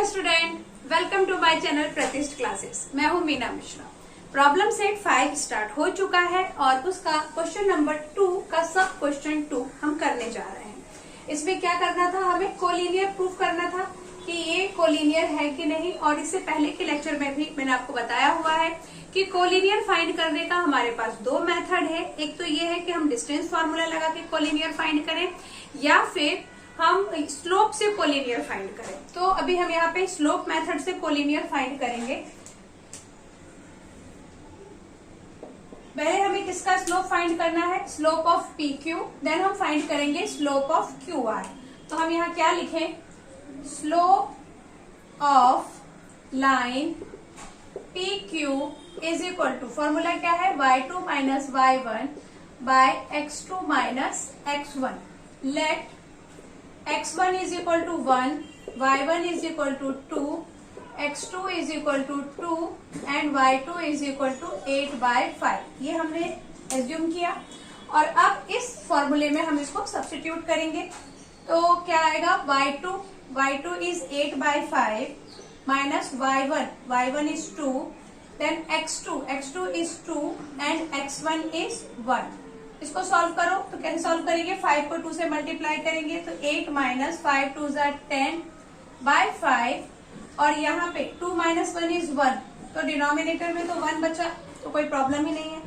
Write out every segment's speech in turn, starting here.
Student, welcome to my channel Pratishtha classes. मैं हूं Meena Mishra. Problem set 5 start हो चुका है और उसका क्वेश्चन नंबर 2 का सब क्वेश्चन 2 हम करने जा रहे हैं। इसमें क्या करना था, हमें कोलिनियर प्रूफ करना था कि ये कोलिनियर है कि नहीं। और इससे पहले के लेक्चर में भी मैंने आपको बताया हुआ है कि कोलिनियर फाइंड करने का हमारे पास दो मेथड है। एक तो ये है कि हम डिस्टेंस फार्मूला लगा के कोलिनियर फाइंड करें या फिर हम स्लोप से कोलिनियर फाइंड करें। तो अभी हम यहाँ पे स्लोप मेथड से कोलिनियर फाइंड करेंगे। पहले हमें किसका स्लोप फाइंड करना है, slope of P Q. Then हम फाइंड करेंगे स्लोप ऑफ क्यू आर। तो हम यहाँ क्या लिखें, slope of line P Q is equal to, formula क्या है, y2 minus y1 by x2 minus x1। Let x1 is equal to 1, y1 is equal to 2, x2 is equal to 2 and y2 is equal to 8 by 5। ये हमने assume किया और अब इस फॉर्मूले में हम इसको सब्स्टिट्यूट करेंगे। तो क्या आएगा, y2 is 8 by 5 minus y1 is 2, then x2 is 2 and x1 is 1। इसको सॉल्व करो तो कैसे सॉल्व करेंगे, 5 को 2 से मल्टीप्लाई करेंगे तो 8 माइनस 5 2 10 बाय 5 और यहाँ पे 2 माइनस 1 इज 1, तो डिनोमिनेटर में तो 1 बचा, तो कोई प्रॉब्लम ही नहीं है।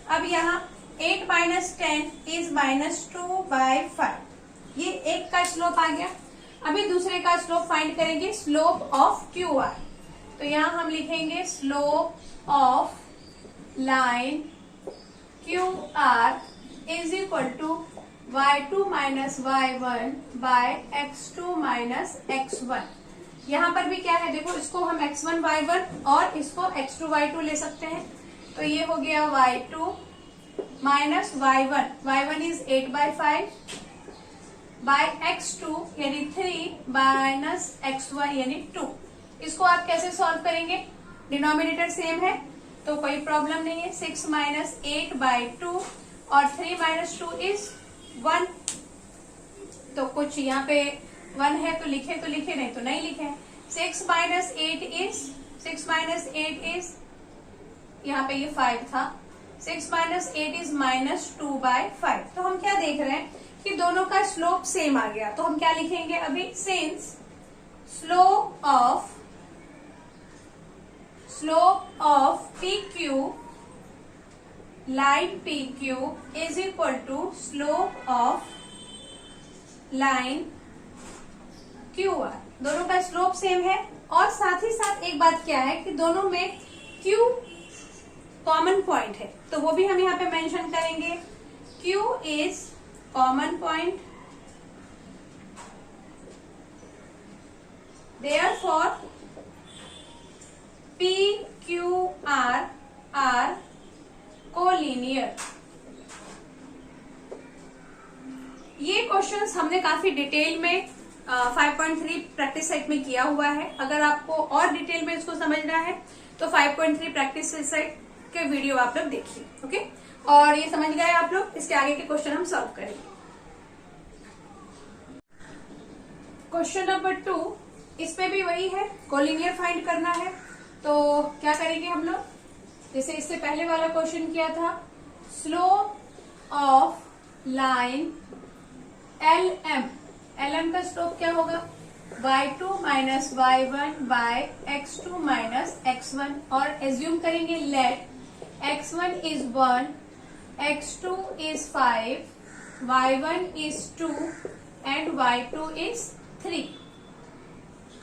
अब यहाँ 8 माइनस 10 इज माइनस 2 बाय 5। ये एक का स्लोप आ गया। अभी दूसरे का स्लोप फाइंड करेंगे, स्लोप ऑफ क्यू आर। तो यहाँ हम लिखेंगे slope of line Q are is equal to y2 minus y1 by x2 minus x1। यहाँ पर भी क्या है, देखो इसको हम x1 y1 और इसको x2 y2 ले सकते हैं। तो ये हो गया y2 minus y1 is 8 by 5 bye x2 यानी 3 माइनस x1 यानी 2। इसको आप कैसे सॉल्व करेंगे, डिनोमिनेटर सेम है तो कोई प्रॉब्लम नहीं है। 6 माइनस 8 बाय 2 और 3 माइनस 2 इज 1। तो कुछ यहाँ पे 1 है तो लिखे नहीं तो नहीं लिखे। 6 माइनस 8 इज यहाँ पे ये 5 था। 6 माइनस 8 इज माइनस 2 बाय 5। तो हम क्या देख रहे हैं कि दोनों का स्लोप सेम आ गया। तो हम क्या लिखेंगे अभी, since slope of P Q line P Q is equal to slope of line Q R. दोनों का स्लोप सेम है और साथ ही साथ एक बात क्या है कि दोनों में क्यू कॉमन पॉइंट है, तो वो भी हम यहाँ पे मेंशन करेंगे। Q is common point, therefore P Q R collinear. ये क्वेश्चंस हमने काफी डिटेल में 5.3 प्रैक्टिस सेट में किया हुआ है। अगर आपको और डिटेल में इसको समझना है तो 5.3 प्रैक्टिस सेट के वीडियो आप लोग देखिए। ओके, और ये समझ गए आप लोग, इसके आगे के क्वेश्चन हम सॉल्व करेंगे। क्वेश्चन नंबर 2, इसमें भी वही है, कोलिनियर फाइंड करना है। तो क्या करेंगे हम लोग, जैसे इससे पहले वाला क्वेश्चन किया था, स्लोप ऑफ लाइन LM का स्लोप क्या होगा, y2 minus y1 by x2 minus x1 और एज्यूम करेंगे let x1 is 1, x2 is 5, y1 is 2 and y2 is 3।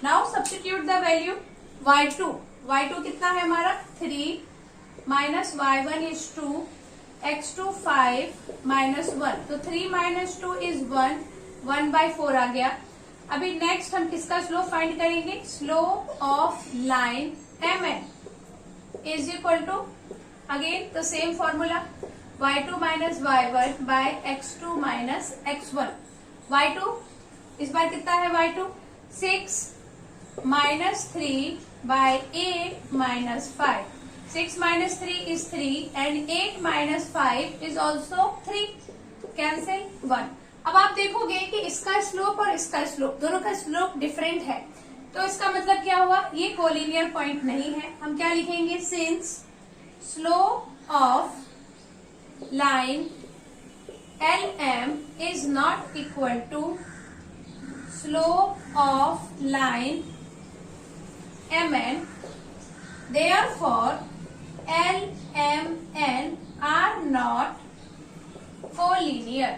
Now substitute the value, y2 कितना है हमारा 3 minus y1 is 2, x2 5 minus 1, तो 3 minus 2 is 1 by 4 आ गया। अभी next हम किसका स्लोप फाइंड करेंगे, slope of line MN is equal to again the same formula, y2 minus y1 by x2 minus x1। y2 इस बार कितना है, y2 6 minus 3 by 8 minus 5। 6 minus 3 is 3 and 8 minus 5 is also 3. Cancel 1। अब आप देखोगे कि इसका स्लोप और इसका स्लोप दोनों का स्लोप डिफरेंट है। तो इसका मतलब क्या हुआ, ये कोलिनियर पॉइंट नहीं है। हम क्या लिखेंगे, since slope of line LM is not equal to slope of line MN, therefore L, M, N are not collinear।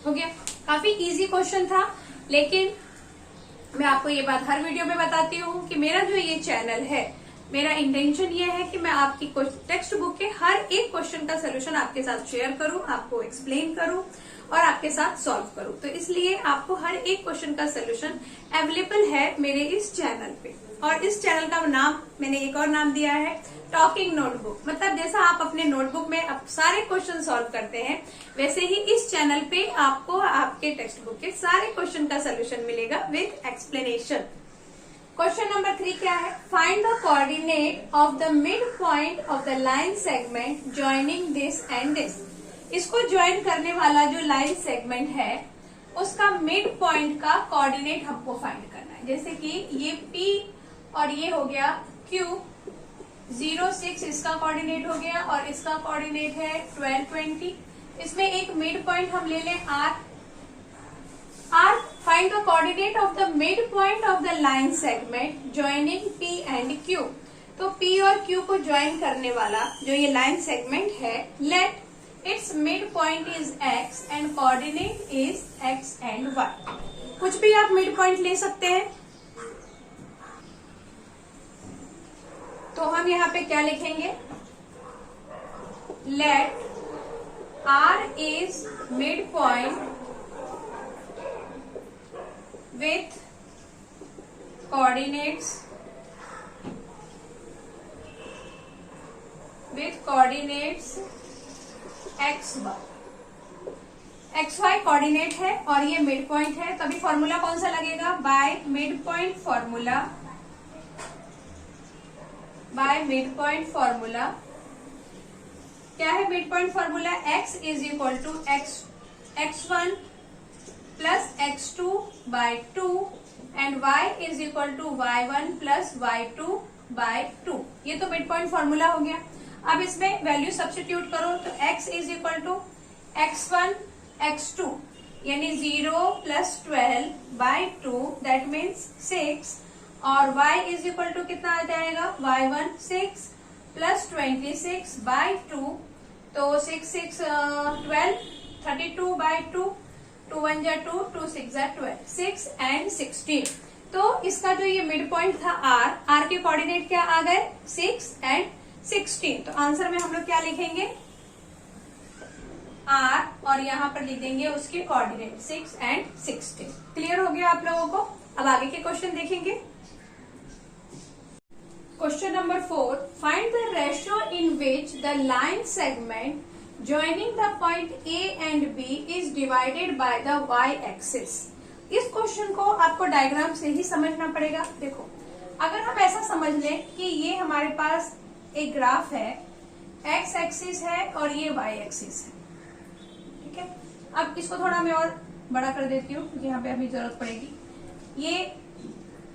हो गया, काफी इजी क्वेश्चन था, लेकिन मैं आपको ये बात हर वीडियो में बताती हूँ कि मेरा जो ये चैनल है, मेरा इंटेंशन ये है कि मैं आपकी टेक्स्ट बुक के हर एक क्वेश्चन का सोल्यूशन आपके साथ शेयर करूं, आपको एक्सप्लेन करूं और आपके साथ सॉल्व करूं। तो इसलिए आपको हर एक क्वेश्चन का सोल्यूशन अवेलेबल है मेरे इस चैनल पे। और इस चैनल का नाम मैंने एक और नाम दिया है, टॉकिंग नोटबुक। मतलब जैसा आप अपने नोटबुक में आप सारे क्वेश्चन सॉल्व करते हैं, वैसे ही इस चैनल पे आपको आपके टेक्स्ट बुक के सारे क्वेश्चन का सोल्यूशन मिलेगा विद एक्सप्लेनेशन। क्वेश्चन नंबर 3 क्या है, find the coordinate of the mid point of the line segment joining this and this. इसको ज्वाइन करने वाला जो लाइन सेगमेंट है उसका मिड पॉइंट का कोऑर्डिनेट हमको फाइंड करना है। जैसे कि ये P और ये हो गया Q, 0, 6 इसका कोऑर्डिनेट हो गया और इसका कोऑर्डिनेट है 12, 20। इसमें एक मिड पॉइंट हम ले लें R। Find the coordinate of the midpoint of the line segment joining P and Q। तो P और Q को ज्वाइन करने वाला जो ये लाइन सेगमेंट है, let its midpoint is X and coordinate is X and Y। कुछ भी आप मिड पॉइंट ले सकते हैं। तो हम यहाँ पे क्या लिखेंगे, let R is midpoint with coordinates XY। XY coordinate है और ये मिड पॉइंट है, तभी फॉर्मूला कौन सा लगेगा, बाय मिड पॉइंट फॉर्मूला। क्या है mid point formula, X is equal to X1 plus X2 by 2 and Y is equal to Y1 plus Y2 by 2। ये तो मिड पॉइंट फॉर्मूला हो गया। अब इसमें वैल्यू सब्स्टिट्यूट करो तो X is equal to X1 X2 यानी 0 plus 12 bye 2 that means 6 और Y इज इक्वल टू कितना आ जाएगा, Y1 6 प्लस 26 बाय 2, तो 6 6 12 32 बाय 2, 2 1 जा 2, 2 6 जा 12, 6 एंड 16। तो इसका जो ये मिड पॉइंट था R के कोऑर्डिनेट क्या आ गए, 6 एंड 16। तो आंसर में हम लोग क्या लिखेंगे, R और यहाँ पर लिख देंगे उसके कोऑर्डिनेट 6 एंड 16। क्लियर हो गया आप लोगों को। अब आगे के क्वेश्चन देखेंगे। Question number 4, find the ratio in which the line segment joining the point A and B is divided by the y axis। इस क्वेश्चन को आपको डायग्राम से ही समझना पड़ेगा। देखो, अगर हम ऐसा समझ लें कि ये हमारे पास एक ग्राफ है, x एक्सिस है और ये y एक्सिस है, ठीक है। अब इसको थोड़ा मैं और बड़ा कर देती हूँ क्योंकि यहाँ पे अभी जरूरत पड़ेगी। ये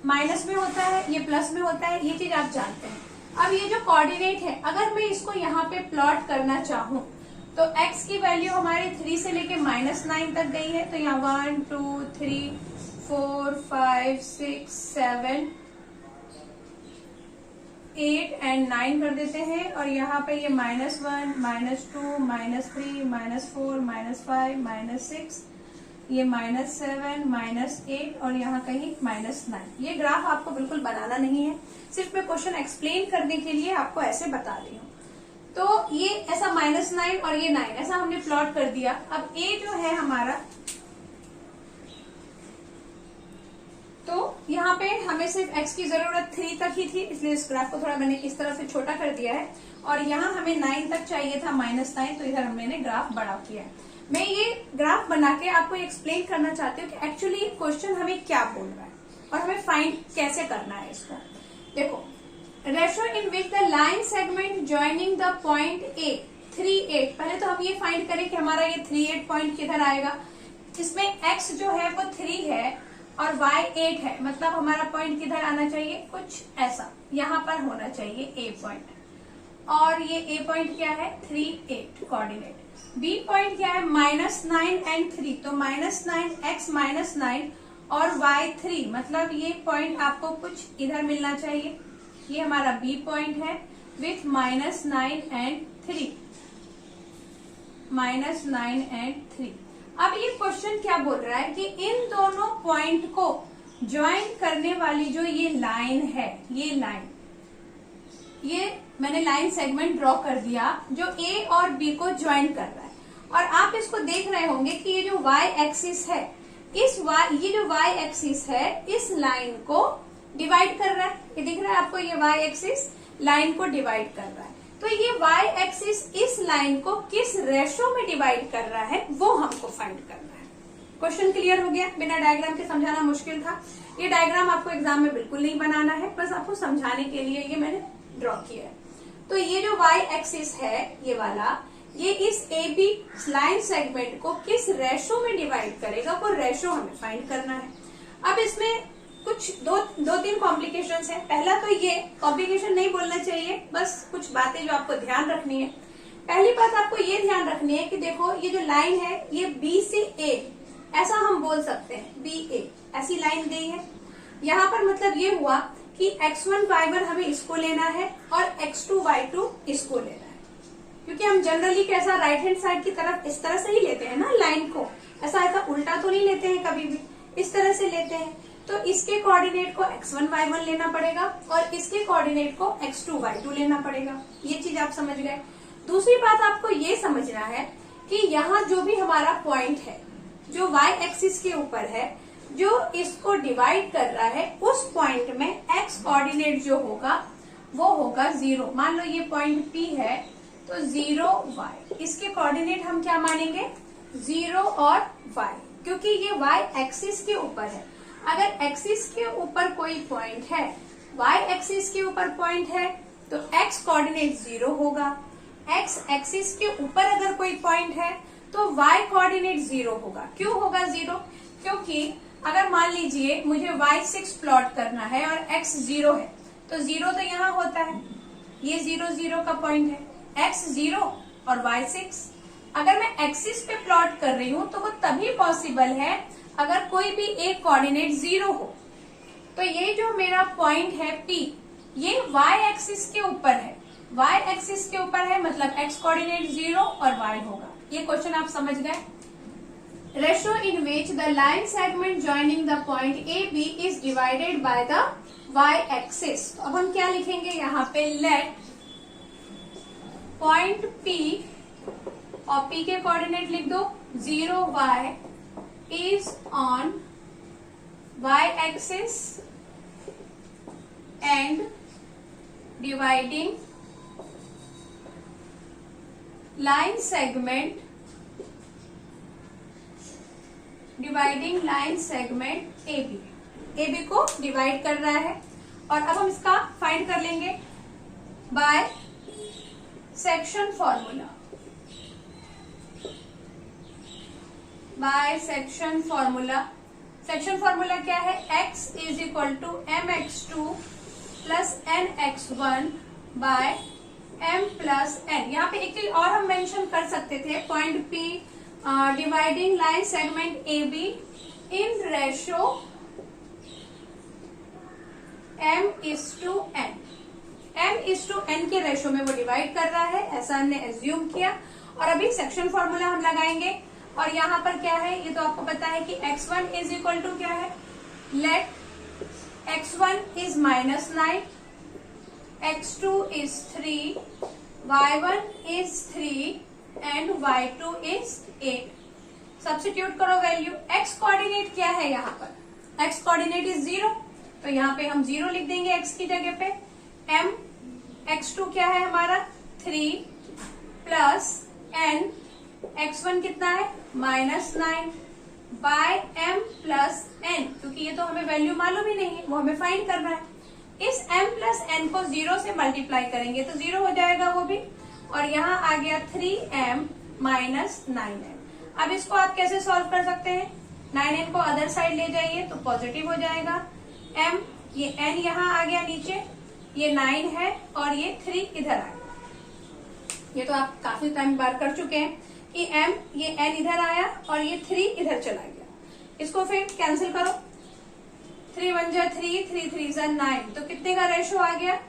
माइनस में होता है, ये प्लस में होता है, ये चीज आप जानते हैं। अब ये जो कोऑर्डिनेट है, अगर मैं इसको यहाँ पे प्लॉट करना चाहूँ तो x की वैल्यू हमारे 3 से लेके -9 तक गई है। तो यहाँ 1 2 3 4 5 6 7 8 एंड 9 कर देते हैं और यहाँ पे ये -1 -2 -3 -4 -5 -6, ये -7 -8 और यहाँ कहीं -9। ये ग्राफ आपको बिल्कुल बनाना नहीं है, सिर्फ मैं क्वेश्चन एक्सप्लेन करने के लिए आपको ऐसे बता रही हूँ। तो ये ऐसा -9 और ये 9 ऐसा हमने प्लॉट कर दिया। अब A जो है हमारा, तो यहाँ पे हमें सिर्फ x की जरूरत 3 तक ही थी, इसलिए इस ग्राफ को थोड़ा मैंने इस तरह से छोटा कर दिया है और यहाँ हमें 9 तक चाहिए था -9, तो इधर हमने ग्राफ बड़ा किया है। मैं ये ग्राफ बना के आपको एक्सप्लेन करना चाहती हूँ कि एक्चुअली क्वेश्चन हमें क्या बोल रहा है और हमें फाइंड कैसे करना है इसको। देखो, ratio in which the line segment joining the point A 3 8। पहले तो हम ये फाइंड करें कि हमारा ये 3 8 पॉइंट किधर आएगा। इसमें x जो है वो 3 है और y 8 है, मतलब हमारा पॉइंट किधर आना चाहिए, कुछ ऐसा यहाँ पर होना चाहिए a पॉइंट। और ये a पॉइंट क्या है, 3 8 कोऑर्डिनेट। b पॉइंट क्या है, -9 एंड 3, तो -9 x -9 और y 3, मतलब ये पॉइंट आपको कुछ इधर मिलना चाहिए। ये हमारा b पॉइंट है विथ -9 एंड 3, -9 एंड 3। अब ये क्वेश्चन क्या बोल रहा है कि इन दोनों पॉइंट को ज्वाइन करने वाली जो ये लाइन है, ये लाइन, ये मैंने लाइन सेगमेंट ड्रॉ कर दिया जो a और b को ज्वाइन कर रहा है। और आप इसको देख रहे होंगे कि ये जो y एक्सिस है, ये जो y एक्सिस है इस लाइन को डिवाइड कर रहा है। ये दिख रहा है आपको, ये y एक्सिस लाइन को डिवाइड कर रहा है। तो ये y एक्सिस इस लाइन को किस रेशो में डिवाइड कर रहा है वो हमको फाइंड करना है। क्वेश्चन क्लियर हो गया? बिना डायग्राम के समझाना मुश्किल था। ये डायग्राम आपको एग्जाम में बिल्कुल नहीं बनाना है, बस आपको समझाने के लिए ये मैंने ड्रॉ किया है। तो ये जो y एक्सिस है ये वाला, ये इस AB लाइन सेगमेंट को किस रेशो में डिवाइड करेगा, वो रेशो हमें फाइंड करना है। अब इसमें कुछ दो तीन कॉम्प्लिकेशंस हैं। पहला तो ये कॉम्प्लिकेशन नहीं बोलना चाहिए, बस कुछ बातें जो आपको ध्यान रखनी है। पहली बात आपको ये ध्यान रखनी है कि देखो ये जो लाइन है ये B से A, ऐसा हम बोल सकते हैं, BA ऐसी लाइन गई है। यहाँ पर मतलब ये हुआ कि x1 y1 हमें इसको लेना है और x2 y2 इसको लेना है, क्योंकि हम जनरली कैसा राइट हैंड साइड की तरफ इस तरह से ही लेते हैं ना लाइन को, ऐसा उल्टा तो नहीं लेते हैं कभी भी, इस तरह से लेते हैं। तो इसके कोऑर्डिनेट को x1 y1 लेना पड़ेगा और इसके कोऑर्डिनेट को x2 y2 लेना पड़ेगा। ये चीज आप समझ गए। दूसरी बात आपको ये समझना है कि यहाँ जो भी हमारा पॉइंट है जो y एक्सिस के ऊपर है, जो इसको डिवाइड कर रहा है, उस पॉइंट में x कोऑर्डिनेट जो होगा वो होगा 0। मान लो ये पॉइंट P है तो 0 y, इसके कोऑर्डिनेट हम क्या मानेंगे, 0 और y, क्योंकि ये y एक्सिस के ऊपर है। अगर एक्सिस के ऊपर कोई पॉइंट है, y एक्सिस के ऊपर पॉइंट है, तो x कोऑर्डिनेट 0 होगा। x एक्सिस के ऊपर अगर कोई पॉइंट है तो y कोऑर्डिनेट 0 होगा। क्यों होगा 0? क्योंकि अगर मान लीजिए मुझे y6 प्लॉट करना है और x 0 है, तो 0 तो यहाँ होता है, ये 0 0 का पॉइंट है, x 0 और y 6। अगर मैं एक्सिस पे प्लॉट कर रही हूँ तो वो तभी पॉसिबल है अगर कोई भी एक कोऑर्डिनेट 0 हो। तो ये जो मेरा पॉइंट है P, ये y एक्सिस के ऊपर है, y एक्सिस के ऊपर है, मतलब x कोऑर्डिनेट 0 और y होगा। ये क्वेश्चन आप समझ गए। Ratio in which the line segment joining the point AB is divided by the y axis. तो अब हम क्या लिखेंगे यहाँ पे, लेट पॉइंट P, और P के कोऑर्डिनेट लिख दो 0 y is on y axis and dividing line segment AB। AB को डिवाइड कर रहा है। और अब हम इसका फाइंड कर लेंगे by section formula. By section formula, section formula क्या है, x is equal to mx2 plus nx1 by m plus n। यहाँ पे एक चीज और हम मेंशन कर सकते थे, point P dividing line segment AB in ratio m:n। m:n के रेशो में वो डिवाइड कर रहा है, ऐसा हमने एज्यूम किया। और अभी सेक्शन फॉर्मूला हम लगाएंगे। और यहाँ पर क्या है, ये तो आपको पता है कि x1 इज इक्वल टू क्या है, let x1 is -9, x2 is 3, y1 is 3 and y2 is 8। Substitute करो वैल्यू। x कोऑर्डिनेट क्या है यहाँ पर, x कोऑर्डिनेट इज 0, तो यहाँ पे हम 0 लिख देंगे x की जगह पे। m, x2 क्या है हमारा 3 प्लस n, x1 कितना है -9 बाय m प्लस n, क्योंकि ये तो हमें वैल्यू मालूम ही नहीं है, वो हमें फाइंड करना है। इस m प्लस n को 0 से मल्टीप्लाई करेंगे तो 0 हो जाएगा वो भी। और यहाँ आ गया 3m -9n। अब इसको आप कैसे सॉल्व कर सकते हैं, 9n को अदर साइड ले जाइए तो पॉजिटिव हो जाएगा। m, ये n यहाँ आ गया नीचे, ये 9 है और ये 3 इधर आ गया। ये तो आप काफी टाइम बार कर चुके हैं कि m, ये n इधर आया और ये 3 इधर चला गया। इसको फिर कैंसिल करो, 3 1 जा 3, 3 3 जा 9, तो कितने का रेशो आ गया,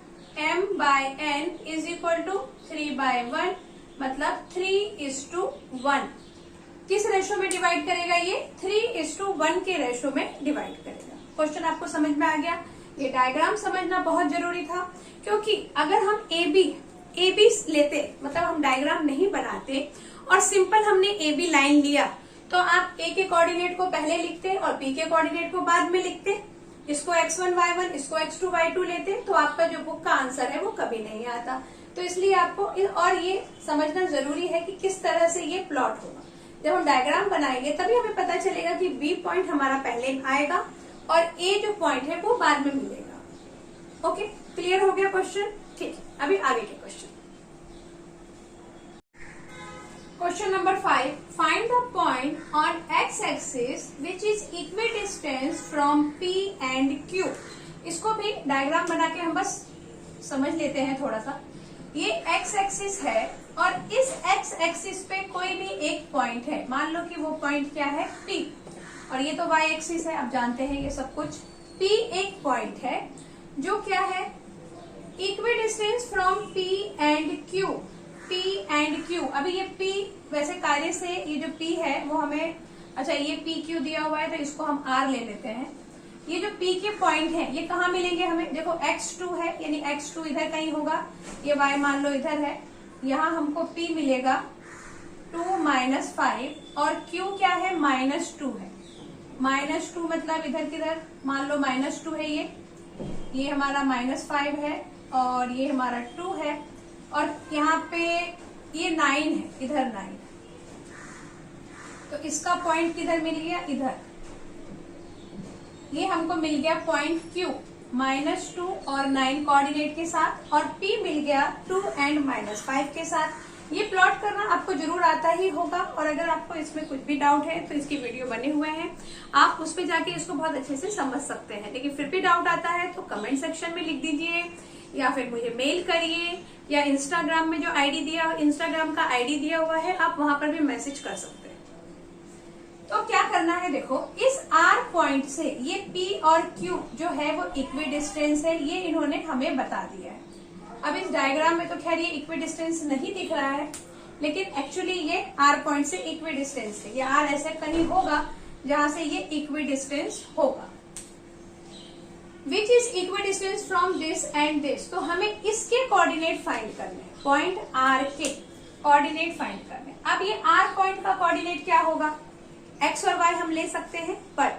m/n इज इक्वल टू 3/1, मतलब 3:1। किस रेशो में डिवाइड करेगा, ये 3:1 के रेशो में डिवाइड करेगा। क्वेश्चन आपको समझ में आ गया। ये डायग्राम समझना बहुत जरूरी था, क्योंकि अगर हम ए बी लेते, मतलब हम डायग्राम नहीं बनाते और सिंपल हमने ए बी लाइन लिया, तो आप ए के कोऑर्डिनेट को पहले लिखते और बी के कोऑर्डिनेट को बाद में लिखते, इसको x1 y1, इसको x2 y2 लेते, तो आपका जो बुक का आंसर है वो कभी नहीं आता। तो इसलिए आपको और ये समझना जरूरी है कि किस तरह से ये प्लॉट होगा। जब हम डायग्राम बनाएंगे तभी हमें पता चलेगा कि बी पॉइंट हमारा पहले आएगा और ए जो पॉइंट है वो बाद में मिलेगा। ओके, क्लियर हो गया क्वेश्चन? ठीक है, अभी आगे के question. Question number 5, find the point on x axis which is equidistance from P and Q। इसको भी डायग्राम बना के हम बस समझ लेते हैं थोड़ा सा। ये एक्स एक्सिस है और इस एक्स एक्सिस पे कोई भी एक पॉइंट है, मान लो कि वो पॉइंट क्या है, P, और ये तो वाई एक्सिस है, आप जानते हैं ये सब कुछ। P एक पॉइंट है जो क्या है, equidistance from P and Q, P and Q। अभी ये P वैसे कार्य से ये जो P है वो हमें, अच्छा ये PQ दिया हुआ है तो इसको हम R ले लेते हैं। ये जो P के पॉइंट है ये कहाँ मिलेंगे हमें, देखो x2 है, यानी x2 इधर कहीं होगा, ये y मान लो इधर है, यहाँ हमको P मिलेगा 2 - 5 और Q क्या है, -2 है। -2 मतलब इधर किधर, मान लो -2 है, ये हमारा -5 है और ये हमारा 2 है और यहाँ पे ये 9 है, इधर 9, तो इसका पॉइंट किधर मिल गया, इधर। ये हमको मिल गया पॉइंट Q -2 और 9 कोऑर्डिनेट के साथ, और P मिल गया 2 एंड -5 के साथ। ये प्लॉट करना आपको जरूर आता ही होगा, और अगर आपको इसमें कुछ भी डाउट है तो इसकी वीडियो बने हुए हैं, आप उस पर जाके इसको बहुत अच्छे से समझ सकते हैं। लेकिन फिर भी डाउट आता है तो कमेंट सेक्शन में लिख दीजिए, या फिर मुझे मेल करिए, या इंस्टाग्राम में जो इंस्टाग्राम का आईडी दिया हुआ है आप वहां पर भी मैसेज कर सकते हैं। तो क्या करना है, देखो इस R पॉइंट से ये P और Q जो है वो इक्विडिस्टेंस है, ये इन्होंने हमें बता दिया है। अब इस डायग्राम में तो खैर ये इक्विडिस्टेंस नहीं दिख रहा है, लेकिन एक्चुअली ये R पॉइंट से इक्विडिस्टेंस है। ये R ऐसे कहीं होगा जहां से ये इक्विडिस्टेंस होगा। Which is equidistance from this and this, तो हमें इसके कोऑर्डिनेट फाइंड करने हैं, पॉइंट R के कोऑर्डिनेट फाइंड करने। अब ये R पॉइंट का कोऑर्डिनेट क्या होगा, x और y हम ले सकते हैं, बट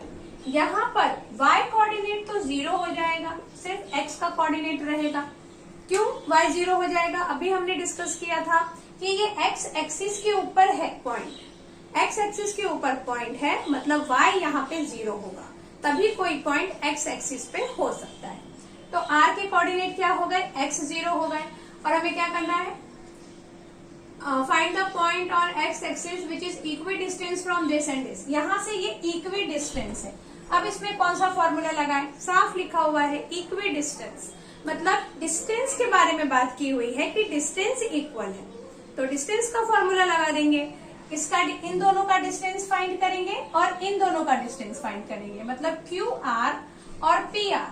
यहाँ पर y कोऑर्डिनेट तो 0 हो जाएगा, सिर्फ x का कोऑर्डिनेट रहेगा। क्यों y 0 हो जाएगा, अभी हमने डिस्कस किया था कि ये x एक्सिस के ऊपर है पॉइंट, x एक्सिस के ऊपर पॉइंट है, मतलब y यहाँ पे 0 होगा, तभी कोई पॉइंट x एक्सिस पे हो सकता है। तो r के कोऑर्डिनेट क्या हो गए, x 0 हो गए, और हमें क्या करना है, find the point on x axis which is equidistance from this and this. यहाँ से ये इक्विडिस्टेंस है। अब इसमें कौन सा फॉर्मूला लगाएं, साफ लिखा हुआ है इक्विडिस्टेंस, मतलब डिस्टेंस के बारे में बात की हुई है कि डिस्टेंस इक्वल है, तो डिस्टेंस का फॉर्मूला लगा देंगे। इसका इन दोनों का डिस्टेंस फाइंड करेंगे और इन दोनों का डिस्टेंस फाइंड करेंगे, मतलब QR और PR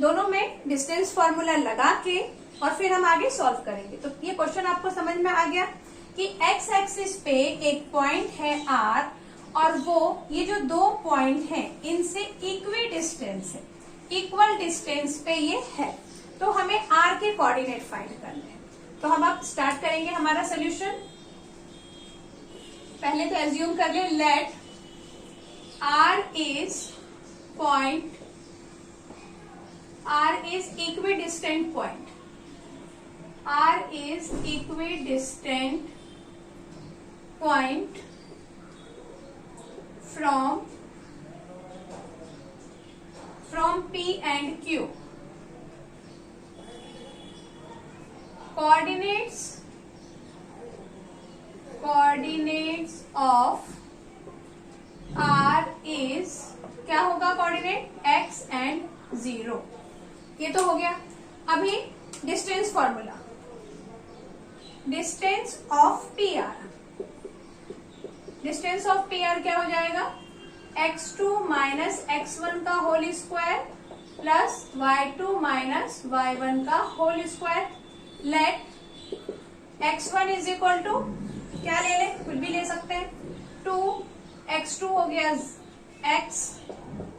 दोनों में डिस्टेंस फॉर्मूला लगा के और फिर हम आगे सॉल्व करेंगे। तो ये क्वेश्चन आपको समझ में आ गया कि एक्स एक्सिस पे एक पॉइंट है R, और वो ये जो दो पॉइंट हैं इनसे इक्वी डिस्टेंस है, इक्वल डिस्टेंस पे ये है, तो हमें R के कोऑर्डिनेट फाइंड करने हैं। तो हम अब स्टार्ट करेंगे हमारा सोल्यूशन। पहले तो एज्यूम कर ले, late R is equidistant point. R is equidistant point from P and Q. Coordinates of क्या होगा कोऑर्डिनेट x एंड 0। ये तो हो गया। अभी distance formula, distance of P are, distance of P are क्या हो जाएगा, x2 माइनस x1 का whole square plus y2 minus y1 का whole square. Let x1 is equal to क्या ले ले, कुछ भी ले सकते हैं, 2, x2 हो गया x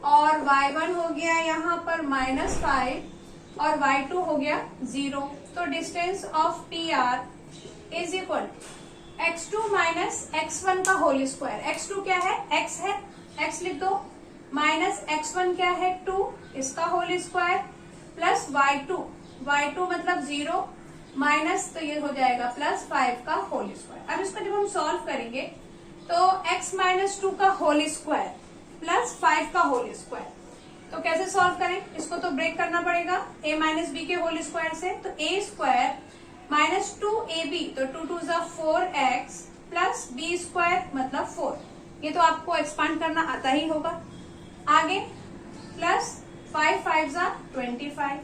और y1 हो गया यहाँ पर -5 और y2 हो गया 0। तो distance of P are is equal x2 minus x1 का होल स्क्वायर। x2 क्या है, x है, x लिख दो, माइनस x1 क्या है 2, इसका होल स्क्वायर प्लस y2 मतलब 0 माइनस, तो ये हो जाएगा +5 का होल स्क्वायर। अब इसको जब हम सॉल्व करेंगे तो x माइनस 2 का होल स्क्वायर प्लस 5 का होल स्क्वायर, तो कैसे सॉल्व करें, इसको तो ब्रेक करना पड़ेगा a माइनस बी के होल स्क्वायर से। तो a स्क्वायर माइनस 2ab, तो 2 2 ज़ा 4x प्लस b स्क्वायर मतलब 4। ये तो आपको एक्सपांड करना आता ही होगा। आगे प्लस 5 5 ज़ा 25।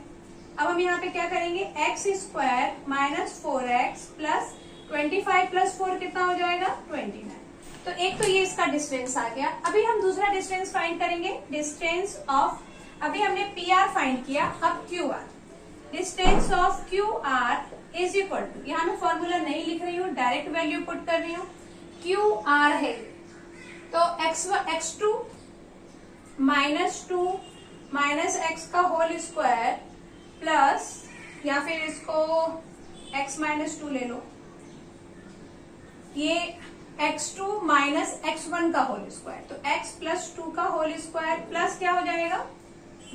अब हम यहाँ पे क्या करेंगे, x square minus 4x plus 25 plus 4 कितना हो जाएगा 29। तो एक तो ये इसका डिस्टेंस आ गया। अभी हम दूसरा डिस्टेंस फाइंड करेंगे, डिस्टेंस ऑफ, अभी हमने पी आर फाइंड किया, अब Q R. Distance of Q R is equal to, यहाँ मैं फॉर्मूला नहीं लिख रही हूँ, डायरेक्ट वैल्यू पुट कर रही हूँ। क्यू आर है तो x2 माइनस 2 माइनस x का होल स्क्वायर प्लस, या फिर इसको x माइनस 2 ले लो, ये x2 माइनस x1 का होल स्क्वायर, तो x प्लस 2 का होल स्क्वायर प्लस क्या हो जाएगा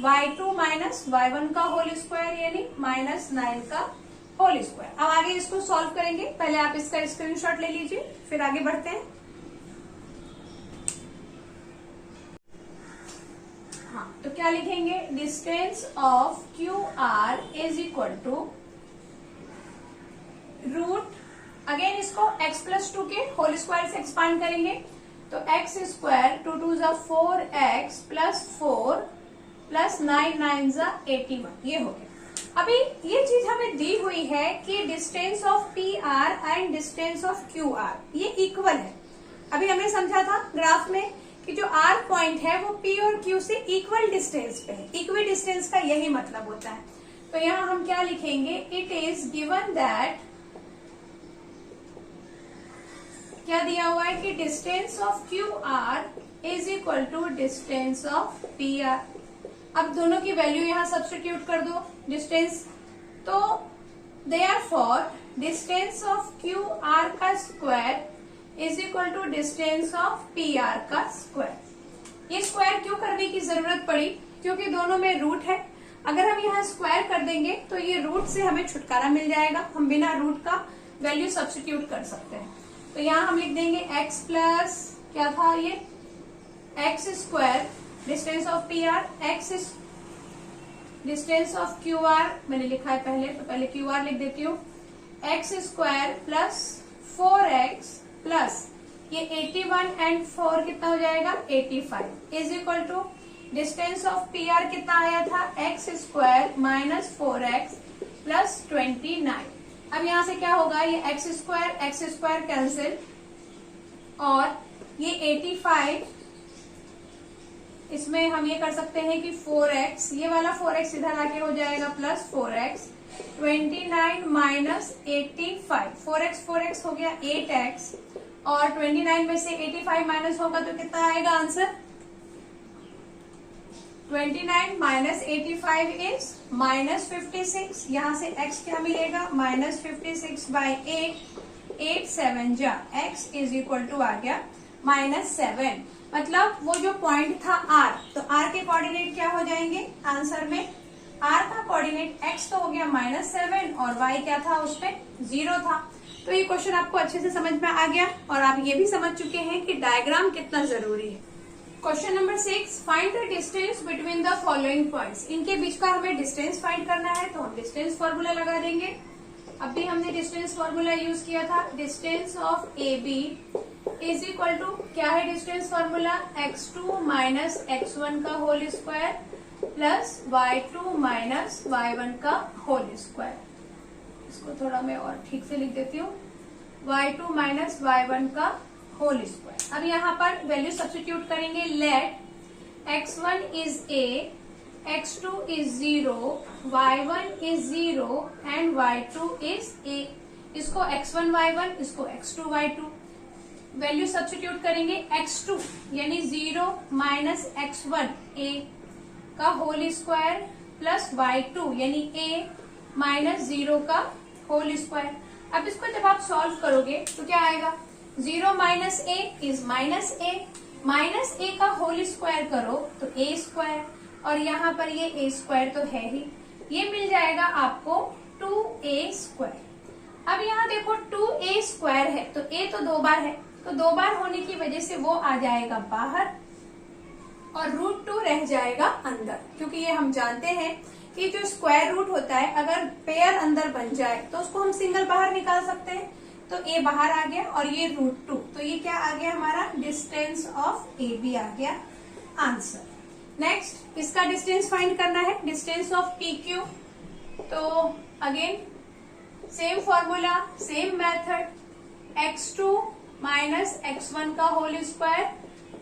y2 माइनस y1 का होल स्क्वायर यानी -9 का होल स्क्वायर। अब आगे इसको सॉल्व करेंगे, पहले आप इसका स्क्रीनशॉट ले लीजिए फिर आगे बढ़ते हैं। हाँ, तो क्या लिखेंगे, distance of Q R is equal to root, again इसको x प्लस 2 के होल स्क्वायर से एक्सपांड करेंगे, तो x स्क्वायर 2 2 ज़ा 4x प्लस 4 प्लस 9 9 ज़ा 81, ये हो गया। अभी ये चीज हमें दी हुई है कि distance of P are and distance of Q are ये इक्वल है। अभी हमने समझा था ग्राफ में कि जो आर पॉइंट है वो पी और क्यू से इक्वल डिस्टेंस पे है, इक्वल डिस्टेंस का यही मतलब होता है। तो यहाँ हम क्या लिखेंगे, इट इज गिवन दैट, क्या दिया हुआ है कि distance of Q R is equal to distance of P R. अब दोनों की वैल्यू यहाँ सब्स्टिट्यूट कर दो, डिस्टेंस, तो therefore distance of Q R का square is equal to distance of P R का स्क्वायर। ये स्क्वायर क्यों करने की जरूरत पड़ी, क्योंकि दोनों में रूट है। अगर हम यहाँ स्क्वायर कर देंगे तो ये रूट से हमें छुटकारा मिल जाएगा, हम बिना रूट का वैल्यू सब्स्टिट्यूट कर सकते हैं। तो यहाँ हम लिख देंगे x प्लस क्या था ये x square distance of P are, x distance of Q are मैंने लिखा है पहले, तो पहले क्यू आर लिख देती हूँ, x square plus 4x plus ये 81 एंड 4 कितना हो जाएगा 85 is equal to distance of P R कितना आया था x square minus 4x plus 29। अब यहाँ से क्या होगा, ये x स्क्वायर कैंसिल और ये 85, इसमें हम ये कर सकते हैं कि 4x, ये वाला 4x इधर आके हो जाएगा प्लस 4x, 29 माइनस 85, 4x हो गया 8x और 29 में से 85 माइनस होगा तो कितना आएगा आंसर, 29 माइनस 85 इज माइनस 56। यहाँ से x क्या मिलेगा माइनस 56 बाई 8 7 जा x इज इक्वल टू आ गया -7। मतलब वो जो पॉइंट था r, तो r के कोऑर्डिनेट क्या हो जाएंगे आंसर में, r का कोऑर्डिनेट x तो हो गया -7 और y क्या था उसमें 0 था। तो ये क्वेश्चन आपको अच्छे से समझ में आ गया और आप ये भी समझ चुके हैं कि डायग्राम कितना जरूरी है। Question number 6, find the distance between the following points. इनके बीच का हमें डिस्टेंस फाइंड करना है, तो हम डिस्टेंस फॉर्मूला लगा देंगे। अब भी हमने डिस्टेंस फॉर्मूला यूज किया था, distance of A B is equal to क्या है distance formula, x2 minus x1 का whole square plus y2 minus y1 का होल स्क्वायर। इसको थोड़ा मैं और ठीक से लिख देती हूँ, y2 माइनस y1 का होल स्क्वायर। अब यहाँ पर वैल्यू सब्स्टिट्यूट करेंगे। Let x1 is a, x2 is 0, y1 is 0 and y2 is a। इसको x1 y1, इसको x2 y2। वैल्यू सब्स्टिट्यूट करेंगे। x2 यानी 0 माइनस x1 a का होल स्क्वायर प्लस y2 यानी a माइनस 0 का होल स्क्वायर। अब इसको जब आप सॉल्व करोगे तो क्या आएगा, 0 minus a is minus a, minus a का होल स्क्वायर करो तो a स्क्वायर, और यहाँ पर ये a स्क्वायर तो है ही, ये मिल जाएगा आपको 2a स्क्वायर। अब यहाँ देखो 2a स्क्वायर है तो a तो 2 बार है, तो 2 बार होने की वजह से वो आ जाएगा बाहर और √2 रह जाएगा अंदर, क्योंकि ये हम जानते हैं कि जो स्क्वायर रूट होता है अगर पेयर अंदर बन जाए तो उसको हम सिंगल बाहर निकाल सकते हैं। तो a बाहर आ गया और ये √2, तो ये क्या आ गया हमारा, डिस्टेंस ऑफ ए बी आ गया आंसर। नेक्स्ट इसका डिस्टेंस फाइंड करना है, डिस्टेंस ऑफ PQ। तो again same formula, same method, x2 minus x1 का whole square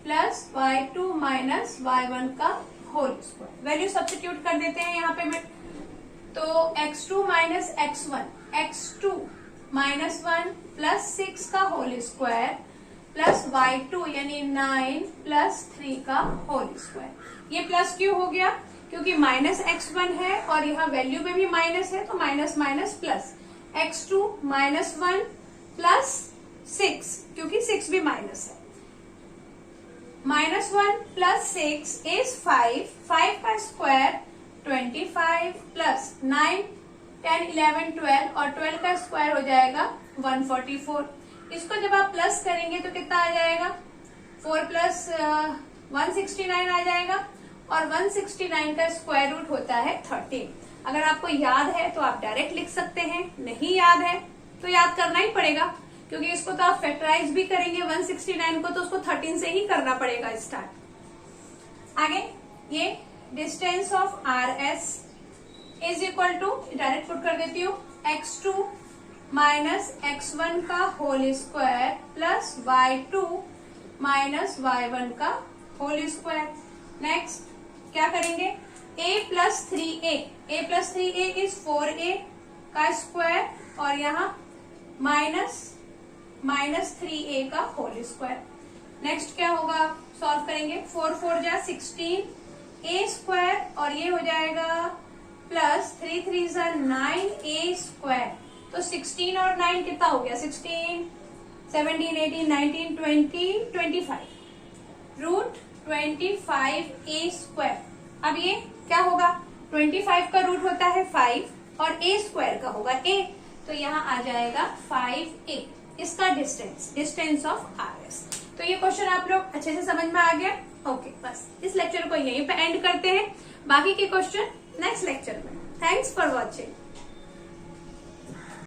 plus y2 minus y1 का होल स्क्वायर। वैल्यू सब्स्टिट्यूट कर देते हैं यहाँ पे मैं। तो x2 minus x1, x2 minus 1 plus 6 का होल स्क्वायर प्लस y2 यानी 9 प्लस 3 का होल स्क्वायर। ये प्लस क्यों हो गया, क्योंकि माइनस x1 है और यहाँ वैल्यू में भी माइनस है, तो minus minus plus, x2 minus 1 plus 6, क्योंकि 6 भी माइनस है, माइनस 1 प्लस 6 इज 5, 5 का स्क्वायर 25 प्लस 9 10 11 12 और 12 का स्क्वायर हो जाएगा 144। इसको जब आप प्लस करेंगे तो कितना आ जाएगा, 4 प्लस 169 आ जाएगा, और 169 का स्क्वायर रूट होता है 13। अगर आपको याद है तो आप डायरेक्ट लिख सकते हैं, नहीं याद है तो याद करना ही पड़ेगा, क्योंकि इसको तो आप फैक्टराइज भी करेंगे 169 को तो उसको 13 से ही करना पड़ेगा स्टार्ट। आगे ये distance of RS is equal to, direct put कर देती हूँ, x2 माइनस x1 का whole square plus y2 minus y1 का होल स्क्वायर। नेक्स्ट क्या करेंगे, a plus 3a, a plus 3a is 4a का स्क्वायर और यहाँ माइनस 3a का होल स्क्वायर। नेक्स्ट क्या होगा, सॉल्व करेंगे, 4 4 जा 16 a स्क्वायर और ये हो जाएगा प्लस 3 3 जा 9a स्क्वायर। तो 16 और 9 कितना हो गया, 16 17 18 19 20 25, रूट 25a स्क्वायर। अब ये क्या होगा, 25 का रूट होता है 5 और a स्क्वायर का होगा a, तो यहाँ आ जाएगा 5a इसका डिस्टेंस ऑफ RS। तो ये क्वेश्चन आप लोग अच्छे से समझ में आ गया। ओके, बस इस लेक्चर को यहीं पे एंड करते हैं, बाकी के क्वेश्चन नेक्स्ट लेक्चर में। Thanks for watching.